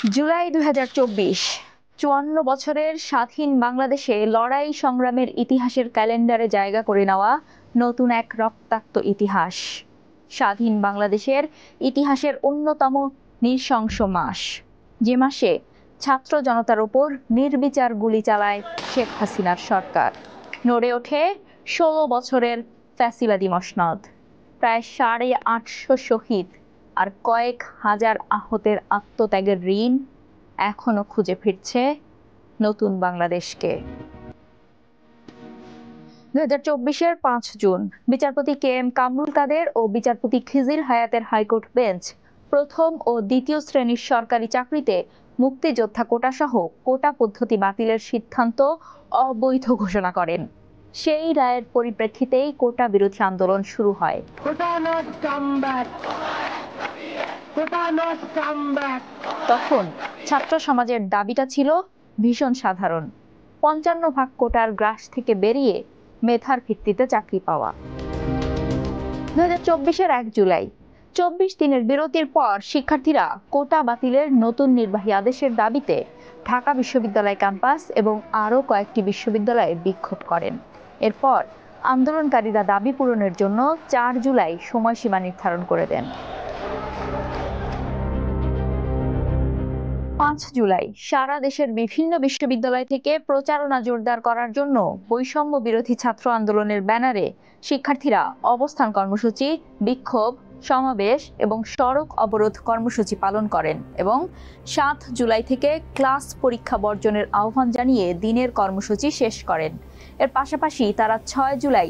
জুলাই ২০২৪ ৫৪ বছরের স্বাধীন বাংলাদেশে লড়াই সংগ্রামের ইতিহাসের ক্যালেন্ডারে জায়গা করে নেওয়া নতুন এক রক্তাক্ত ইতিহাস। স্বাধীন বাংলাদেশের ইতিহাসের অন্যতম নৃশংস মাস, যে মাসে ছাত্র জনতার ওপর নির্বিচার গুলি চালায় শেখ হাসিনার সরকার। নড়ে ওঠে ১৬ বছরের ফ্যাসিবাদী মসনদ, প্রায় ৮৫০ শহীদ আর কয়েক হাজার আহতের আত্মত্যাগের ঋণ এখনো খুঁজে ফিরছে নতুন বাংলাদেশকে। ২০২৪-এর ৫ জুন বিচারপতি কে এম কামরুল কাদের ও বিচারপতি খিজির হায়াতের হাইকোর্ট বেঞ্চ প্রথম ও দ্বিতীয় শ্রেণীর সরকারি চাকরিতে মুক্তিযোদ্ধা কোটাসহ কোটা পদ্ধতি বাতিলের সিদ্ধান্ত অবৈধ ঘোষণা করেন। সেই রায়ের পরিপ্রেক্ষিতেই কোটা বিরোধী আন্দোলন শুরু হয়। তখন ছাত্র সমাজের দাবিটা ছিল ভীষণ সাধারণ: ৫৫ কোটার গ্রাস থেকে বেরিয়ে মেধার ভিত্তিতে চাকরি পাওয়া। ২০২৪-এর ১ জুলাই ২৪ দিনের বিরতির পর শিক্ষার্থীরা কোটা বাতিলের নতুন নির্বাহী আদেশের দাবিতে ঢাকা বিশ্ববিদ্যালয় ক্যাম্পাস এবং আরও কয়েকটি বিশ্ববিদ্যালয়ে বিক্ষোভ করেন। এরপর আন্দোলনকারীরা দাবি পূরণের জন্য ৪ জুলাই সময়সীমা নির্ধারণ করে দেন। ৫ জুলাই সারা দেশের বিভিন্ন বিশ্ববিদ্যালয় থেকে প্রচারণা জোরদার করার জন্য বৈষম্য বিরোধী ছাত্র আন্দোলনের ব্যানারে শিক্ষার্থীরা অবস্থান কর্মসূচি, বিক্ষোভ, সমাবেশ এবং সড়ক অবরোধ কর্মসূচি পালন করেন এবং ৭ জুলাই থেকে ক্লাস পরীক্ষা বর্জনের আহ্বান জানিয়ে দিনের কর্মসূচি শেষ করেন। এর পাশাপাশি তারা ৬ জুলাই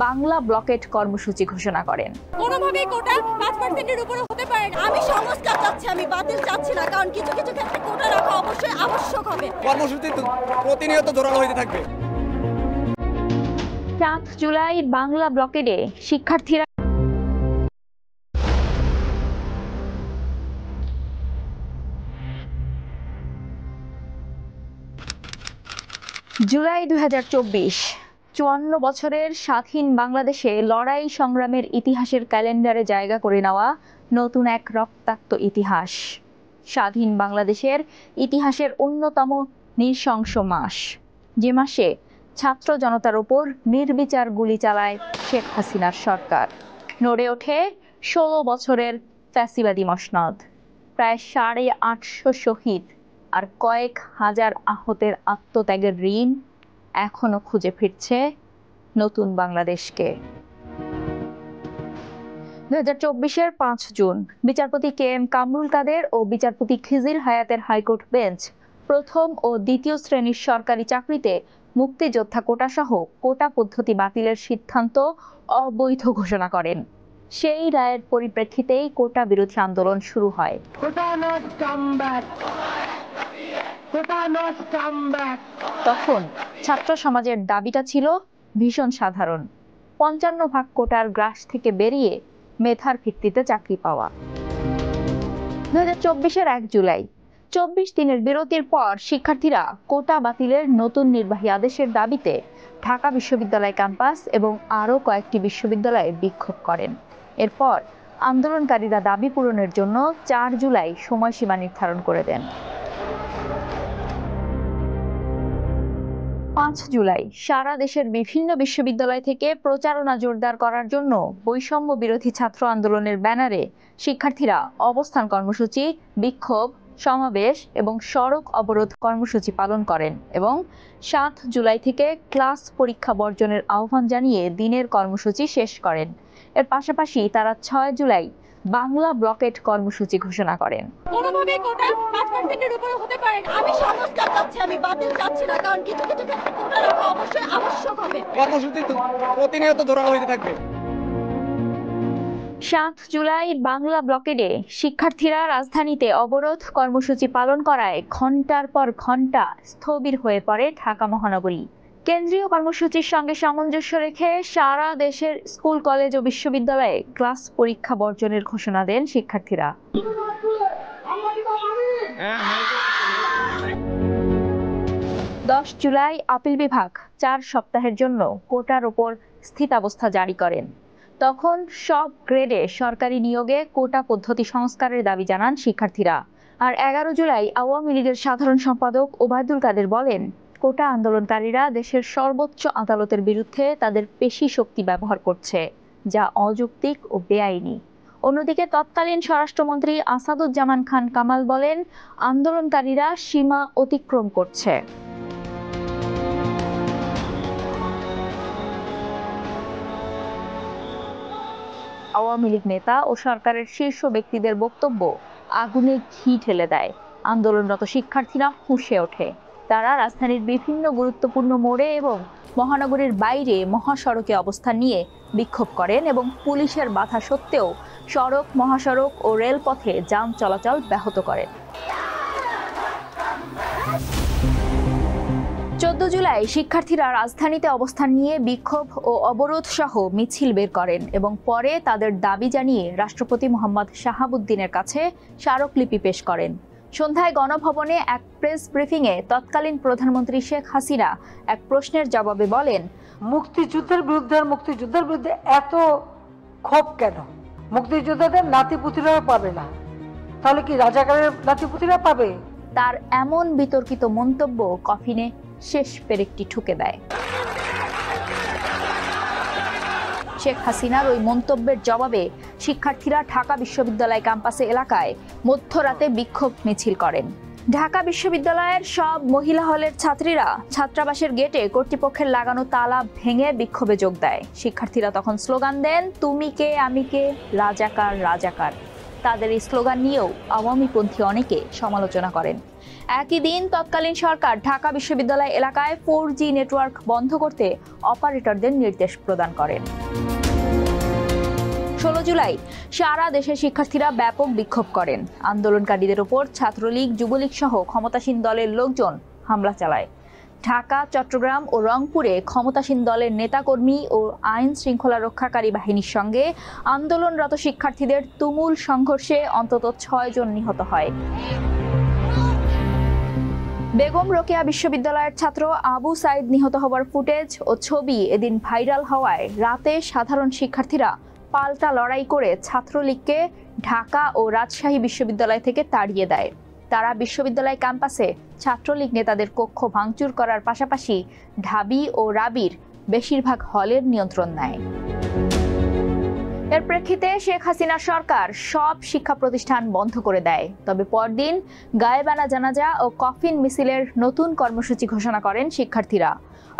বাংলা ব্লকেট কর্মসূচি ঘোষণা করেন। কোনোভাবেই কোটা ৫%-এর উপরে হতে পারে না। আমি সংস্কার চাচ্ছি, আমি বাতিল চাচ্ছি না, কারণ কিছু কিছু ক্ষেত্রে কোটা রাখা অবশ্যই আবশ্যক হবে। কর্মসূচি প্রতিনিয়ত জোরালো হতে থাকবে। ৭ জুলাই বাংলা ব্লকেটে শিক্ষার্থীরা জুলাই ২০২৪ ৫৪ বছরের স্বাধীন বাংলাদেশে লড়াই সংগ্রামের ইতিহাসের ক্যালেন্ডারে জায়গা করে নেওয়া নতুন এক রক্তাক্ত ইতিহাস। স্বাধীন বাংলাদেশের ইতিহাসের অন্যতম নৃশংস মাস, যে মাসে ছাত্র জনতার ওপর নির্বিচার গুলি চালায় শেখ হাসিনার সরকার। নড়ে ওঠে ১৬ বছরের ফ্যাসিবাদী মসনদ, প্রায় ৮৫০ শহীদ আর কয়েক হাজার আহতের আত্মত্যাগের ঋণ এখনো খুঁজে ফিরছে নতুন বাংলাদেশকে। ২০২৪-এর ৫ জুন বিচারপতি কে এম কামরুল কাদের ও বিচারপতি খিজির হায়াতের হাইকোর্ট বেঞ্চ প্রথম ও দ্বিতীয় শ্রেণীর সরকারি চাকরিতে মুক্তিযোদ্ধা কোটাসহ কোটা পদ্ধতি বাতিলের সিদ্ধান্ত অবৈধ ঘোষণা করেন। সেই রায়ের পরিপ্রেক্ষিতেই কোটা বিরোধী আন্দোলন শুরু হয়। তখন ছাত্র সমাজের দাবিটা ছিল ভীষণ সাধারণ: ৫৫ কোটার গ্রাস থেকে বেরিয়ে মেধার ভিত্তিতে চাকরি পাওয়া। ২০২৪-এর ১ জুলাই ২৪ দিনের বিরতির পর শিক্ষার্থীরা কোটা বাতিলের নতুন নির্বাহী আদেশের দাবিতে ঢাকা বিশ্ববিদ্যালয় ক্যাম্পাস এবং আরও কয়েকটি বিশ্ববিদ্যালয়ে বিক্ষোভ করেন। এরপর আন্দোলনকারীরা দাবি পূরণের জন্য ৪ জুলাই সময়সীমা নির্ধারণ করে দেন। ৫ জুলাই সারা দেশের বিভিন্ন বিশ্ববিদ্যালয় থেকে প্রচারণা জোরদার করার জন্য বৈষম্য বিরোধী ছাত্র আন্দোলনের ব্যানারে শিক্ষার্থীরা অবস্থান কর্মসূচি, বিক্ষোভ, সমাবেশ এবং সড়ক অবরোধ কর্মসূচি পালন করেন এবং ৭ জুলাই থেকে ক্লাস পরীক্ষা বর্জনের আহ্বান জানিয়ে দিনের কর্মসূচি শেষ করেন। এর পাশাপাশি তারা ৬ জুলাই বাংলা ব্লকেট কর্মসূচি ঘোষণা করেন। কোনোভাবেই কোটা ৫%-এর উপরে হতে পারে না। আমি সংস্কার চাচ্ছি, আমি বাতিল চাচ্ছি না, কারণ কিছু কিছু ক্ষেত্রে কোটা রাখা অবশ্যই আবশ্যক হবে। কর্মসূচি প্রতিনিয়ত জোরালো হতে থাকবে। ৭ জুলাই বাংলা ব্লকেটে শিক্ষার্থীরা রাজধানীতে অবরোধ কর্মসূচি পালন করায় ঘণ্টার পর ঘণ্টা স্থবির হয়ে পড়ে ঢাকা মহানগরী। কেন্দ্রীয় কর্মসূচির সঙ্গে সামঞ্জস্য রেখে সারা দেশের স্কুল, কলেজ ও বিশ্ববিদ্যালয়ে ক্লাস পরীক্ষা বর্জনের ঘোষণা দেন শিক্ষার্থীরা। ১০ জুলাই আপিল বিভাগ ৪ সপ্তাহের জন্য কোটার ওপর স্থিতাবস্থা জারি করেন। তখন সব গ্রেডে সরকারি নিয়োগে কোটা পদ্ধতি সংস্কারের দাবি জানান শিক্ষার্থীরা। আর 11 জুলাই আওয়ামী লীগের সাধারণ সম্পাদক ওবায়দুল কাদের বলেন, কোটা আন্দোলনকারীরা দেশের সর্বোচ্চ আদালতের বিরুদ্ধে তাদের পেশি শক্তি ব্যবহার করছে, যা অযৌক্তিক ও বেআইনি। অন্যদিকে তৎকালীন স্বরাষ্ট্রমন্ত্রী আসাদুজ্জামান খান কামাল বলেন, আন্দোলনকারীরা সীমা অতিক্রম করছে। আওয়ামী লীগ নেতা ও সরকারের শীর্ষ ব্যক্তিদের বক্তব্য আগুনে ঘি ঢেলে দেয়। আন্দোলনরত শিক্ষার্থীরা ফুঁসে ওঠে। তারা রাজধানীর বিভিন্ন গুরুত্বপূর্ণ মোড়ে এবং মহানগরীর বাইরে মহাসড়কে অবস্থান নিয়ে বিক্ষোভ করেন এবং পুলিশের বাধা সত্ত্বেও সড়ক, মহাসড়ক ও রেলপথে যান চলাচল ব্যাহত করেন। 14 জুলাই শিক্ষার্থীরা রাজধানীতে অবস্থান নিয়ে বিক্ষোভ ও অবরোধ সহ মিছিল বের করেন এবং পরে তাদের দাবি জানিয়ে রাষ্ট্রপতি মোহাম্মদ শাহাবুদ্দিনের কাছে স্মারকলিপি পেশ করেন। সন্ধ্যায় গণভবনে এক প্রেস ব্রিফিংয়ে তৎকালীন প্রধানমন্ত্রী শেখ হাসিনা এক প্রশ্নের জবাবে বলেন, মুক্তিযুদ্ধের বিরুদ্ধে এত ক্ষোভ কেন? মুক্তিযোদ্ধাদের নাতিপুতিরাও পাবে না, তাহলে কি রাজাকারের নাতিপুতিরা পাবে? তার এমন বিতর্কিত মন্তব্য কফিনে শেষ পেরেকটি ঠুকে দেয়। শেখ হাসিনার ওই মন্তব্যের জবাবে শিক্ষার্থীরা ঢাকা বিশ্ববিদ্যালয় ক্যাম্পাসে এলাকায় মধ্যরাতে বিক্ষোভ মিছিল করেন। ঢাকা বিশ্ববিদ্যালয়ের সব মহিলা হলের ছাত্রীরা ছাত্রাবাসের গেটে কর্তৃপক্ষের লাগানো তালা ভেঙে বিক্ষোভে যোগ দেয়। শিক্ষার্থীরা তখন স্লোগান দেন, তুমি কে আমি কে, রাজাকার রাজাকার। তাদের এই স্লোগান নিয়েও আওয়ামীপন্থী অনেকে সমালোচনা করেন। একই দিন তৎকালীন সরকার ঢাকা বিশ্ববিদ্যালয় এলাকায় 4G নেটওয়ার্ক বন্ধ করতে অপারেটরদের নির্দেশ প্রদান করেন। 16 জুলাই সারা দেশে শিক্ষার্থীরা ব্যাপক বিক্ষোভ করেন। আন্দোলনকারীদের ওপর ছাত্রলীগ, যুবলীগ সহ ক্ষমতাসীন দলের লোকজন হামলা চালায়। ঢাকা, চট্টগ্রাম ও রংপুরে ক্ষমতাসীন দলের নেতাকর্মী ও আইন শৃঙ্খলা রক্ষাকারী বাহিনীর সঙ্গে আন্দোলনরত শিক্ষার্থীদের তুমুল সংঘর্ষে অন্তত 6 জন নিহত হয়। বেগম রোকেয়া বিশ্ববিদ্যালয়ের ছাত্র আবু সাইদ নিহত হওয়ার ফুটেজ ও ছবি এদিন ভাইরাল হওয়ায় রাতে সাধারণ শিক্ষার্থীরা পাল্টা লড়াই করে ছাত্রলীগকে ঢাকা ও রাজশাহী বিশ্ববিদ্যালয় থেকে তাড়িয়ে দেয়। তারা বিশ্ববিদ্যালয় ক্যাম্পাসে ছাত্রলীগ নেতাদের কক্ষ ভাঙচুর করার পাশাপাশি ঢাবি ও রাবির বেশিরভাগ হলের নিয়ন্ত্রণ নেয়। এর প্রেক্ষিতে শেখ হাসিনা সরকার সব শিক্ষা প্রতিষ্ঠান বন্ধ করে দেয়। তবে পরদিন গায়েবানা জানাজা ও কফিন মিছিলের নতুন কর্মসূচি ঘোষণা করেন শিক্ষার্থীরা।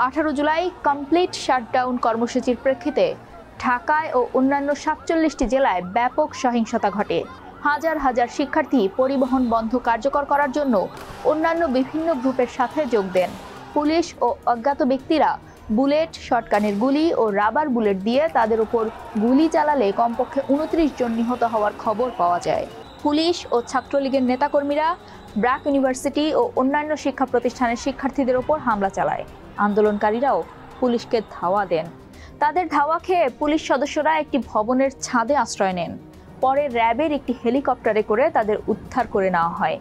18 জুলাই কমপ্লিট শাটডাউন কর্মসূচির প্রেক্ষিতে ঢাকায় ও অন্যান্য 47টি জেলায় ব্যাপক সহিংসতা ঘটে। হাজার হাজার শিক্ষার্থী পরিবহন বন্ধ কার্যকর করার জন্য অন্যান্য বিভিন্ন গ্রুপের সাথে যোগ দেন। পুলিশ ও অজ্ঞাত ব্যক্তিরা বুলেট, শটগানের গুলি ও রাবার বুলেট দিয়ে তাদের উপর গুলি চালালে কমপক্ষে 29 জন নিহত হওয়ার খবর পাওয়া যায়। পুলিশ ও ছাত্রলীগের নেতাকর্মীরা ব্র্যাক ইউনিভার্সিটি ও অন্যান্য শিক্ষা প্রতিষ্ঠানের শিক্ষার্থীদের ওপর হামলা চালায়। আন্দোলনকারীরাও পুলিশকে ধাওয়া দেন। তাদের ধাওয়া খেয়ে পুলিশ সদস্যরা একটি ভবনের ছাদে আশ্রয় নেন। পরে র্যাবের একটি হেলিকপ্টারে করে তাদের উদ্ধার করে নেওয়া হয়।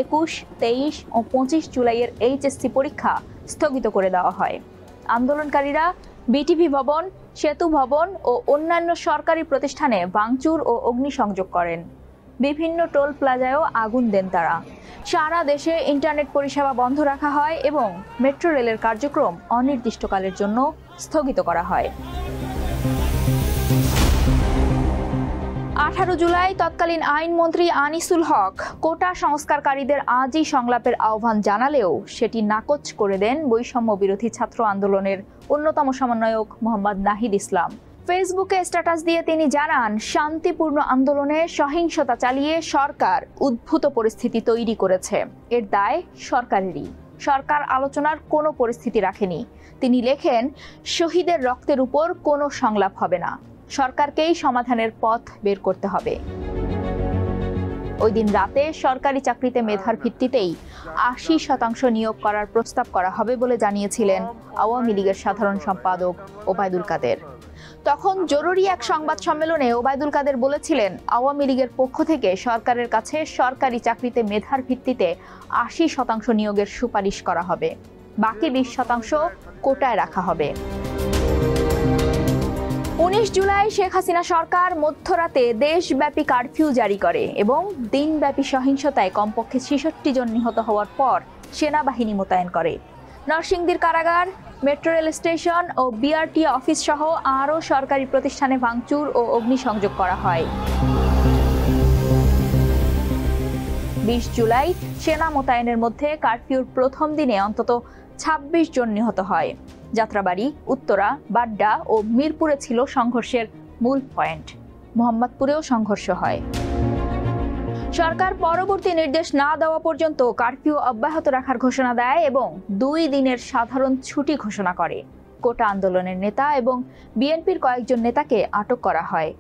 21, 23 ও 25 জুলাইয়ের এইচএসসি পরীক্ষা স্থগিত করে দেওয়া হয়। আন্দোলনকারীরা বিটিভি ভবন, সেতু ভবন ও অন্যান্য সরকারি প্রতিষ্ঠানে ভাঙচুর ও অগ্নিসংযোগ করেন। বিভিন্ন টোল প্লাজায়ও আগুন দেন তারা। সারা দেশে ইন্টারনেট পরিষেবা বন্ধ রাখা হয় এবং মেট্রো রেলের কার্যক্রম অনির্দিষ্টকালের জন্য স্থগিত করা হয়। 18 জুলাই তৎকালীন আইনমন্ত্রী আনিসুল হক কোটা সংস্কারকারীদের আজই সংলাপের আহ্বান জানালেও সেটি নাকচ করে দেন বৈষম্য বিরোধী ছাত্র আন্দোলনের অন্যতম সমন্বয়ক মোহাম্মদ নাহিদ ইসলাম। ফেসবুকে স্ট্যাটাস দিয়ে তিনি জানান, শান্তিপূর্ণ আন্দোলনে সহিংসতা চালিয়ে সরকার উদ্ভূত পরিস্থিতি তৈরি করেছে। এর দায় সরকারেরই। সরকার আলোচনার কোনো পরিস্থিতি রাখেনি। তিনি লেখেন, শহীদের রক্তের উপর কোনো সংলাপ হবে না, সরকারকেই সমাধানের পথ বের করতে হবে। ওই দিন রাতে সরকারি চাকরিতে মেধার ভিত্তিতেই 80% নিয়োগ করার প্রস্তাব করা হবে বলে জানিয়েছিলেন আওয়ামী লীগের সাধারণ সম্পাদক ওবায়দুল কাদের। তখন জরুরি এক সংবাদ সম্মেলনে ওবায়দুল কাদের বলেছিলেন, আওয়ামী লীগের পক্ষ থেকে সরকারের কাছে সরকারি চাকরিতে মেধার ভিত্তিতে 80% নিয়োগের সুপারিশ করা হবে, বাকি 20% কোটায় রাখা হবে। 19 জুলাই শেখ হাসিনা সরকার মধ্যরাতে দেশব্যাপী কারফিউ জারি করে এবং দিনব্যাপী সহিংসতায় কমপক্ষে 66 জন নিহত হওয়ার পর সেনাবাহিনী মোতায়েন করে। নরসিংদীর কারাগার, মেট্রো রেল স্টেশন ও বিআরটি অফিস সহ আরও সরকারি প্রতিষ্ঠানে ভাঙচুর ও অগ্নিসংযোগ করা হয়। 20 জুলাই সেনা মোতায়েনের মধ্যে কারফিউর প্রথম দিনে অন্তত 26 জন নিহত হয়। যাত্রাবাড়ি, উত্তরা, বাড্ডা ও মিরপুরে ছিল সংঘর্ষের মূল পয়েন্ট। মোহাম্মদপুরেও সংঘর্ষ হয়। সরকার পরবর্তী নির্দেশ না দেওয়া পর্যন্ত কারফিউ অব্যাহত রাখার ঘোষণা দেয় এবং 2 দিনের সাধারণ ছুটি ঘোষণা করে। কোটা আন্দোলনের নেতা এবং বিএনপির কয়েকজন নেতাকে আটক করা হয়।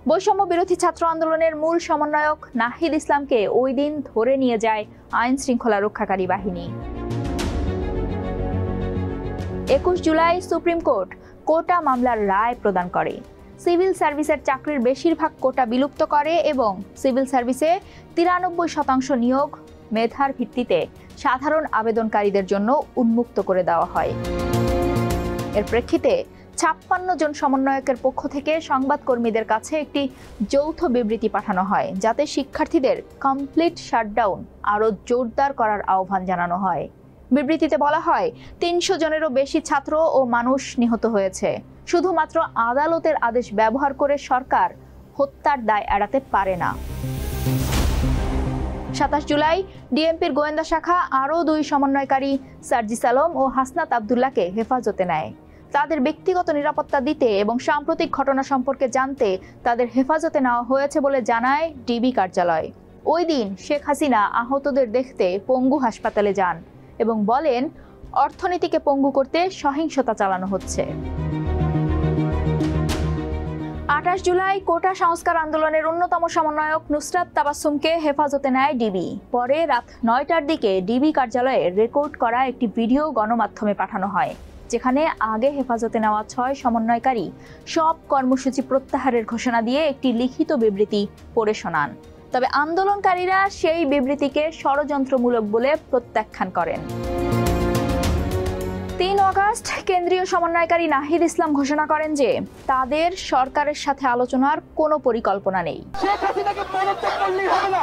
বৈষম্য বিরোধী ছাত্র আন্দোলনের মূল সমন্বয়ক নাহিদ ইসলামকে ওই দিন ধরে নিয়ে যায় আইন শৃঙ্খলা রক্ষাকারী বাহিনী। 21 জুলাই সুপ্রিম কোর্ট কোটা মামলার রায় প্রদান করে। সিভিল সার্ভিসের চাকরির বেশিরভাগ কোটা বিলুপ্ত করে এবং সিভিল সার্ভিসে 93% নিয়োগ মেধার ভিত্তিতে সাধারণ আবেদনকারীদের জন্য উন্মুক্ত করে দেওয়া হয়। এর প্রেক্ষিতে 56 জন সমন্বয়কের পক্ষ থেকে সংবাদকর্মীদের কাছে একটি যৌথ বিবৃতি পাঠানো হয়, যাতে শিক্ষার্থীদের কমপ্লিট শাটডাউন আরও জোরদার করার আহ্বান জানানো হয়। বিবৃতিতে বলা হয়, 300 জনেরও বেশি ছাত্র ও মানুষ নিহত হয়েছে। শুধুমাত্র আদালতের আদেশ ব্যবহার করে সরকার হত্যার দায় এড়াতে পারে না। 27 জুলাই ডিএমপির গোয়েন্দা শাখা আরও 2 সমন্বয়কারী সার্জিস আলম ও হাসনাত আবদুল্লাহকে হেফাজতে নেয়। তাদের ব্যক্তিগত নিরাপত্তা দিতে এবং সাম্প্রতিক ঘটনা সম্পর্কে জানতে তাদের হেফাজতে নেওয়া হয়েছে বলে জানায় ডিবি কার্যালয়। ওই দিন শেখ হাসিনা আহতদের দেখতে পঙ্গু হাসপাতালে যান এবং বলেন, অর্থনীতিকে পঙ্গু করতে সহিংসতা চালানো হচ্ছে। 28 জুলাই কোটা সংস্কার আন্দোলনের অন্যতম সমন্বয়ক নুসরাত তাবাসসুমকে হেফাজতে নেয় ডিবি। পরে রাত 9টার দিকে ডিবি কার্যালয়ে রেকর্ড করা একটি ভিডিও গণমাধ্যমে পাঠানো হয়, যেখানে আগে হেফাজতে নেওয়া 6 সমন্বয়কারী সব কর্মসূচি প্রত্যাহারের ঘোষণা দিয়ে একটি লিখিত বিবৃতি পড়ে শোনান। তবে আন্দোলনকারীরা সেই বিবৃতিকে ষড়যন্ত্রমূলক বলে প্রত্যাখ্যান করেন। 3 আগস্ট কেন্দ্রীয় সমন্বয়কারী নাহিদ ইসলাম ঘোষণা করেন যে তাদের সরকারের সাথে আলোচনার কোনো পরিকল্পনা নেই। শেখ হাসিনাকে পদত্যাগ করলেই হবে না।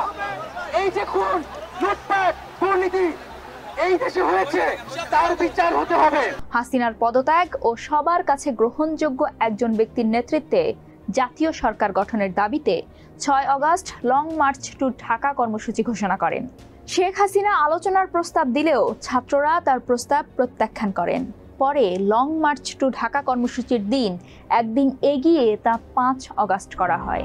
এই যে খুন, লুটপাট, দুর্নীতি এই দেশে হয়েছে, তার বিচার হতে হবে। হাসিনার পদত্যাগ ও সবার কাছে গ্রহণযোগ্য একজন ব্যক্তির নেতৃত্বে জাতীয় সরকার গঠনের দাবিতে 6 August long march to Dhaka কর্মসূচি ঘোষণা করেন। শেখ হাসিনা আলোচনার প্রস্তাব দিলেও ছাত্ররা তার প্রস্তাব প্রত্যাখ্যান করেন। পরে লং মার্চ টু ঢাকা কর্মসূচির দিন একদিন এগিয়ে তা 5 আগস্ট করা হয়।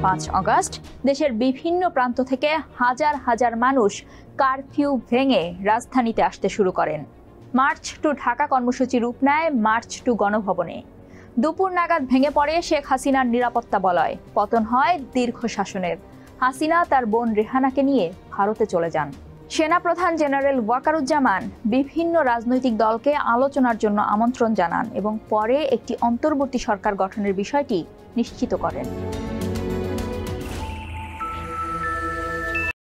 5 আগস্ট দেশের বিভিন্ন প্রান্ত থেকে হাজার হাজার মানুষ কারফিউ ভেঙে রাজধানীতে আসতে শুরু করেন। মার্চ টু ঢাকা কর্মসূচি রূপ নেয় মার্চ টু গণভবনে। দুপুর নাগাদ ভেঙে পড়ে শেখ হাসিনার নিরাপত্তা বলয়। পতন হয় দীর্ঘ শাসনের। হাসিনা তার বোন রেহানাকে নিয়ে ভারতে চলে যান। সেনাপ্রধান জেনারেল ওয়াকারুজ্জামান বিভিন্ন রাজনৈতিক দলকে আলোচনার জন্য আমন্ত্রণ জানান এবং পরে একটি অন্তর্বর্তী সরকার গঠনের বিষয়টি নিশ্চিত করেন।